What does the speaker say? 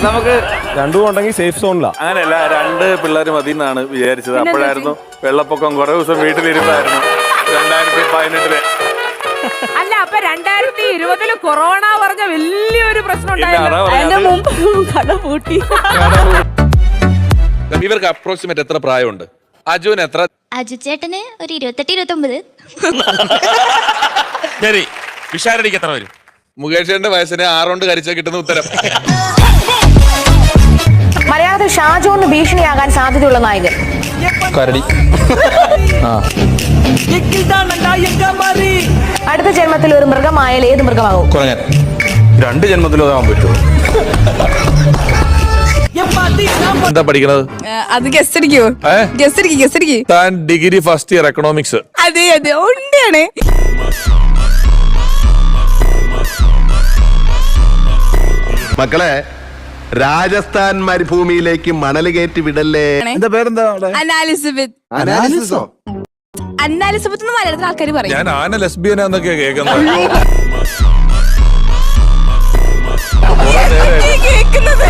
നമുക്ക് രണ്ടും ഉണ്ടെങ്കിൽ സേഫ് സോണിലാ. അങ്ങനെയല്ല, 2 പിള്ളേർ മതി എന്നാണ് വിചാരിച്ചത്. അപ്പോഴായിരുന്നു വെള്ളപ്പൊക്കം കുറെ ദിവസം വീട്ടിലിരുന്നായിരുന്നു 2018. അല്ല, അപ്പൊ 2020 കൊറോണ പറഞ്ഞ വലിയൊരു പ്രശ്നം ഇവർക്ക് അപ്രോക്സിമേറ്റ് എത്ര പ്രായമുണ്ട്? അജുവിന് എത്ര? അജു ചേട്ടന് ഒരു 28-29. ശരി, വിശാരടിക്ക് എത്ര വരും? മുകേഷിന്റെ വയസ്സിന് 6 കൊണ്ട് കരിച്ചാൽ കിട്ടുന്ന ഉത്തരം. മലയാളത്തിൽ ഷാജോണിന് ഭീഷണിയാകാൻ സാധ്യതയുള്ള നായകൻ കരടി. അടുത്ത ജന്മത്തിൽ ഒരു മൃഗമായാൽ ഏത് മൃഗമാകും? കുറഞ്ഞ 2 ജന്മത്തിലും അതാവാൻ പറ്റുമോ? എന്താ പഠിക്കണത്? അത് ഗസ് അടിക്കോ? ഗസ് അടിക്ക്. താൻ ഡിഗ്രി ഫസ്റ്റ് ഇയർ എക്കണോമിക്സ്. അതെ ഉണ്ടാണ്. മക്കളെ, രാജസ്ഥാൻ മരുഭൂമിയിലേക്ക് മണൽ കയറ്റി വിടല്ലേ. എന്താ പേരെന്താ? അനാലിസിബത്ത്. അനാലിസിസോ? അനാലിസിബത്ത് എന്ന് മലയാളത്തിൽ ആൾക്കാർ പറയും. ഞാൻ ആന ലെസ്ബിയനാന്നൊക്കെ കേൾക്കുന്നത്. കേൾക്കുന്നത്